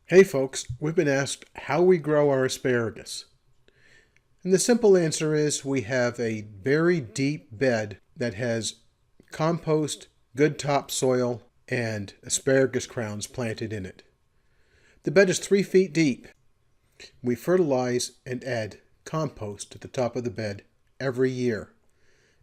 Hey folks, we've been asked how we grow our asparagus. And the simple answer is we have a very deep bed that has compost, good topsoil, and asparagus crowns planted in it. The bed is 3 feet deep. We fertilize and add compost to the top of the bed every year.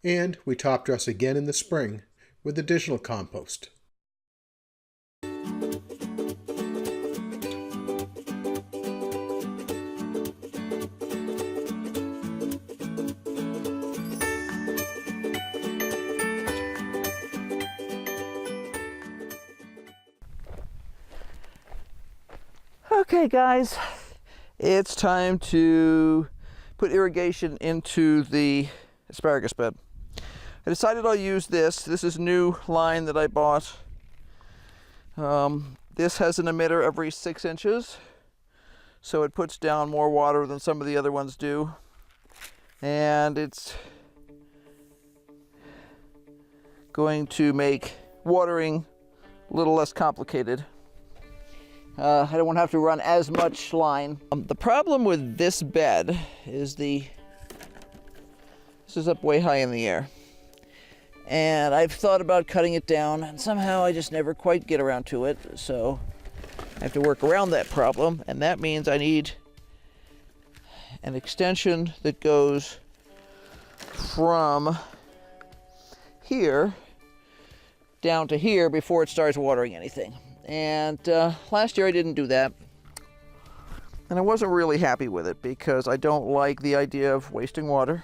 And we top dress again in the spring with additional compost. Okay guys, it's time to put irrigation into the asparagus bed. I decided I'll use this. This is a new line that I bought. This has an emitter every 6 inches, so it puts down more water than some of the other ones do. And it's going to make watering a little less complicated. I don't want to have to run as much line. The problem with this bed is this is up way high in the air. And I've thought about cutting it down, and somehow I just never quite get around to it. So I have to work around that problem, and that means I need an extension that goes from here down to here before it starts watering anything. And last year I didn't do that, and I wasn't really happy with it because I don't like the idea of wasting water.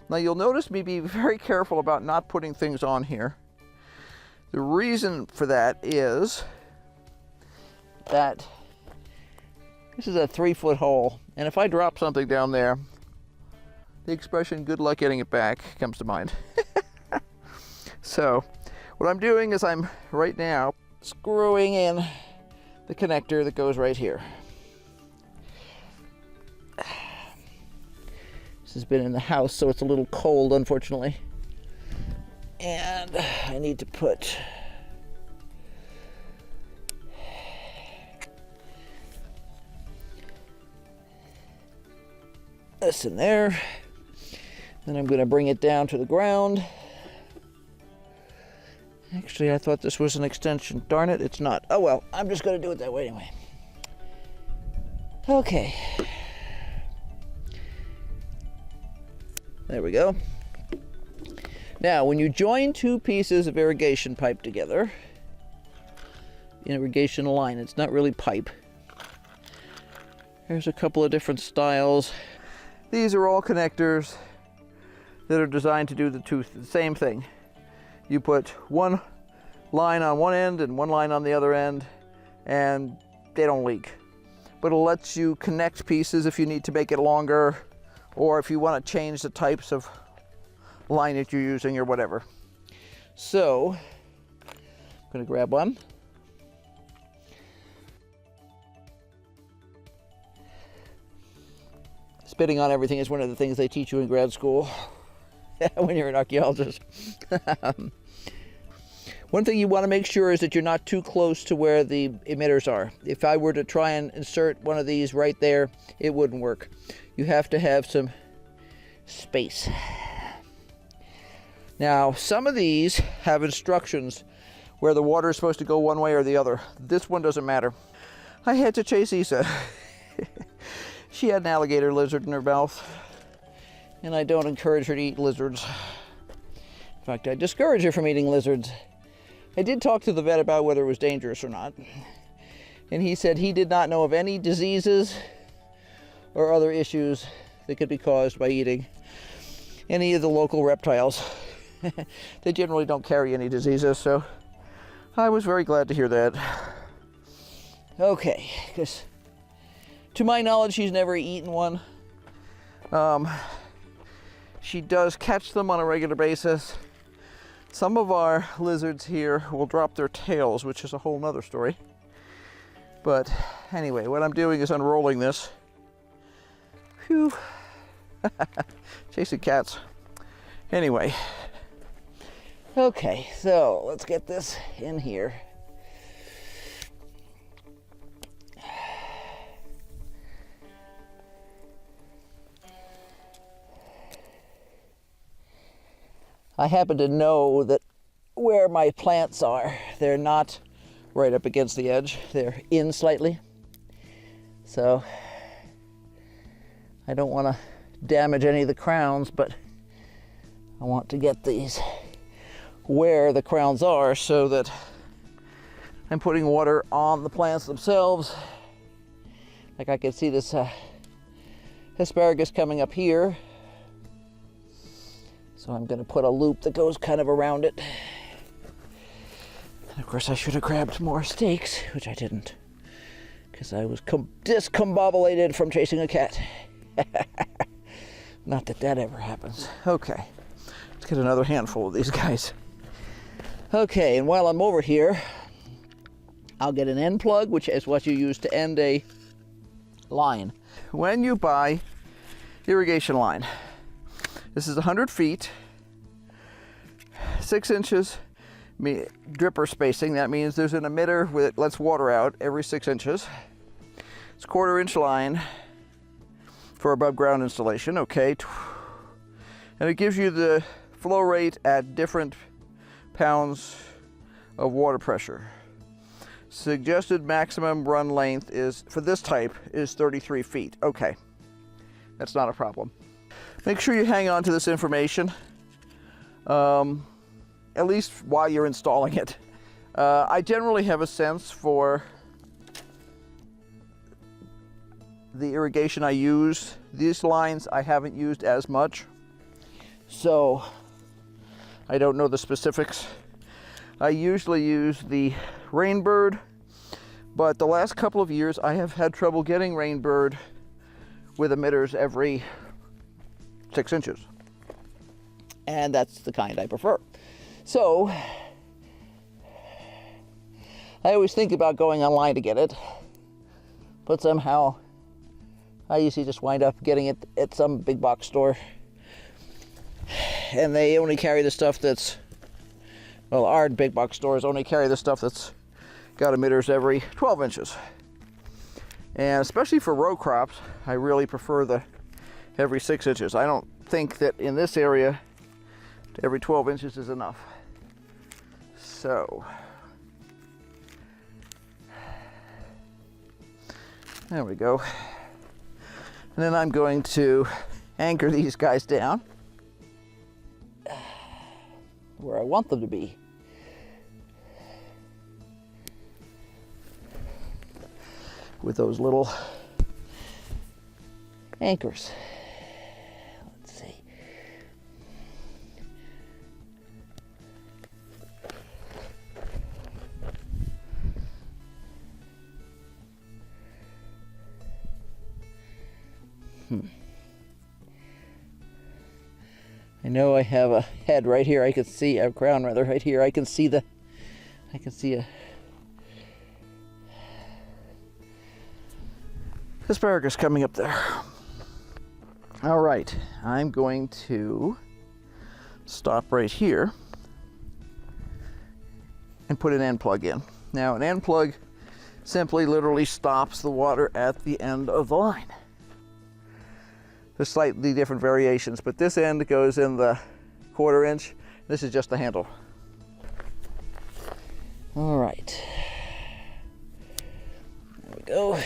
Now you'll notice me be very careful about not putting things on here. The reason for that is that this is a 3-foot hole, and if I drop something down there, the expression "good luck getting it back" comes to mind. So what I'm doing is I'm right now screwing in the connector that goes right here. This has been in the house, so it's a little cold, unfortunately. And I need to put this in there. Then I'm going to bring it down to the ground. Actually, I thought this was an extension. Darn it, it's not. Oh well, I'm just going to do it that way anyway. Okay. There we go. Now, when you join two pieces of irrigation pipe together, irrigation line, it's not really pipe. There's a couple of different styles. These are all connectors that are designed to do the same thing. You put one line on one end and one line on the other end, and they don't leak. But it lets you connect pieces if you need to make it longer, or if you want to change the types of line that you're using or whatever. So, I'm going to grab one. Spitting on everything is one of the things they teach you in grad school when you're an archaeologist. One thing you want to make sure is that you're not too close to where the emitters are. If I were to try and insert one of these right there, it wouldn't work. You have to have some space. Now, some of these have instructions where the water is supposed to go one way or the other. This one doesn't matter. I had to chase Isa. She had an alligator lizard in her mouth, and I don't encourage her to eat lizards. In fact, I discourage her from eating lizards. I did talk to the vet about whether it was dangerous or not, and he said he did not know of any diseases or other issues that could be caused by eating any of the local reptiles. They generally don't carry any diseases, so I was very glad to hear that. Okay, because to my knowledge, she's never eaten one. She does catch them on a regular basis. Some of our lizards here will drop their tails, which is a whole nother story. But anyway, what I'm doing is unrolling this. Phew. Chasing cats. Anyway. Okay, so let's get this in here. I happen to know that where my plants are, they're not right up against the edge. They're in slightly. So I don't want to damage any of the crowns, but I want to get these where the crowns are so that I'm putting water on the plants themselves. Like I can see this asparagus coming up here. So I'm going to put a loop that goes kind of around it. And of course I should have grabbed more stakes, which I didn't, because I was discombobulated from chasing a cat. Not that that ever happens. Okay, let's get another handful of these guys. Okay, and while I'm over here, I'll get an end plug, which is what you use to end a line. When you buy irrigation line, this is 100 feet, 6 inches dripper spacing. That means there's an emitter that lets water out every 6 inches. It's 1/4 inch line for above ground installation, okay. And it gives you the flow rate at different pounds of water pressure. Suggested maximum run length is, for this type, is 33 feet. Okay, that's not a problem. Make sure you hang on to this information, at least while you're installing it. I generally have a sense for the irrigation I use. These lines I haven't used as much, so I don't know the specifics. I usually use the Rainbird, but the last couple of years I have had trouble getting Rainbird with emitters every 6 inches. And that's the kind I prefer. So I always think about going online to get it, but somehow I usually just wind up getting it at some big box store. And they only carry the stuff that's, well, our big box stores only carry the stuff that's got emitters every 12 inches. And especially for row crops, I really prefer the every 6 inches. I don't think that in this area, every 12 inches is enough. So, there we go. And then I'm going to anchor these guys down where I want them to be. With those little anchors. Let's see. I know I have a head right here. I can see a crown rather right here. I can see a asparagus coming up there. All right, I'm going to stop right here and put an end plug in. Now, an end plug simply literally stops the water at the end of the line. There's slightly different variations, but this end goes in the 1/4 inch. This is just the handle. All right, there we go.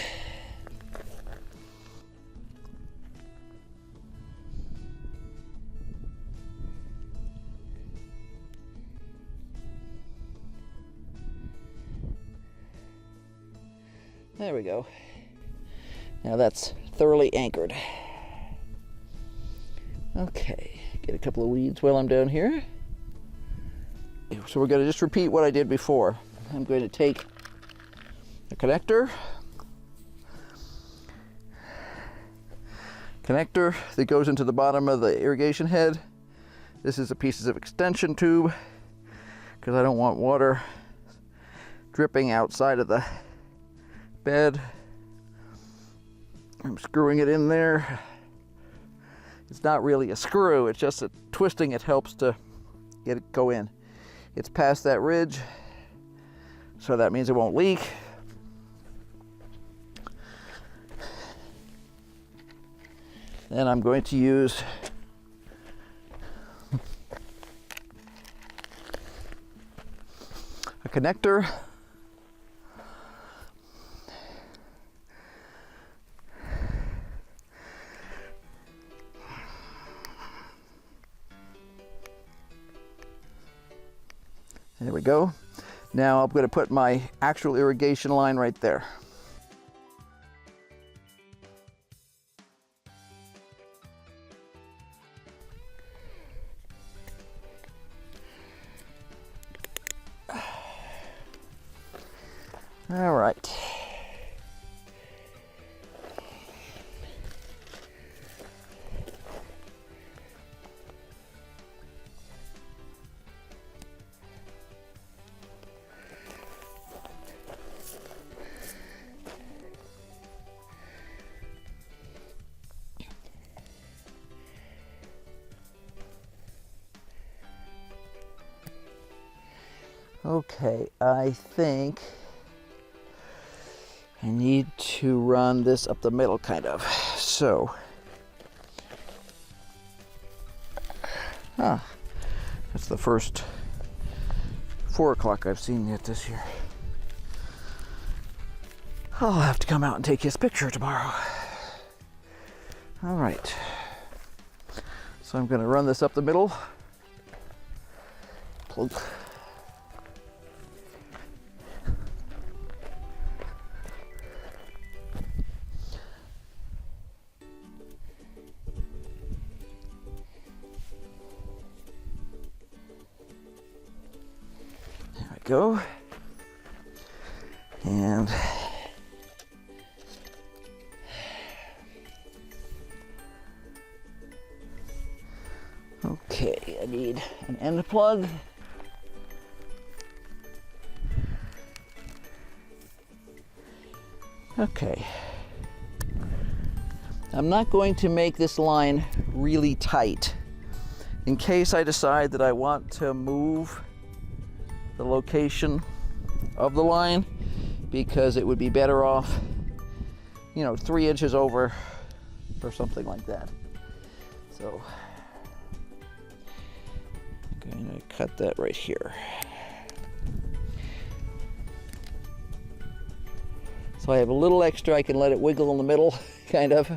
There we go. Now that's thoroughly anchored. Okay, get a couple of weeds while I'm down here. So we're going to just repeat what I did before. I'm going to take a connector that goes into the bottom of the irrigation head. This is a piece of extension tube because I don't want water dripping outside of the bed. I'm screwing it in there. It's not really a screw, it's just that twisting it helps to get it go in. It's past that ridge, so that means it won't leak. Then I'm going to use connector. There we go. Now I'm going to put my actual irrigation line right there. All right. Okay, I think I need to run this up the middle, kind of. So, that's the first 4 o'clock I've seen yet this year. I'll have to come out and take his picture tomorrow. All right, so I'm going to run this up the middle. Plunk. Go. And okay, I need an end plug. Okay. I'm not going to make this line really tight in case I decide that I want to move the location of the line, because it would be better off, 3 inches over or something like that. So I'm going to cut that right here. So I have a little extra, I can let it wiggle in the middle, kind of.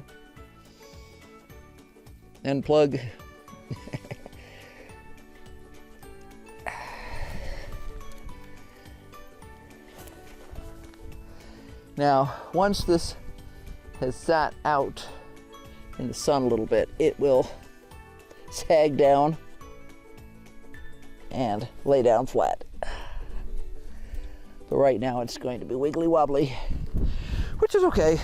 And plug. Now, once this has sat out in the sun a little bit, it will sag down and lay down flat. But right now it's going to be wiggly wobbly, which is okay.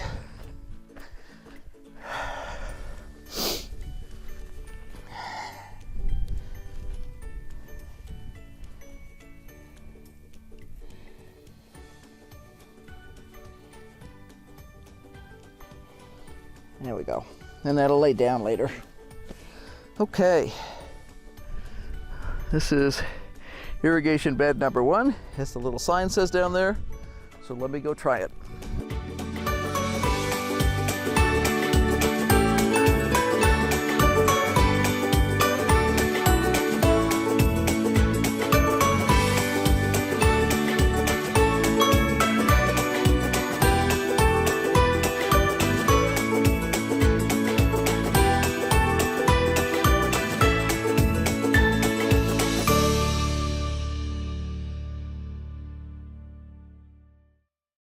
There we go. And that'll lay down later. Okay. This is irrigation bed number 1, as the little sign says down there. So let me go try it.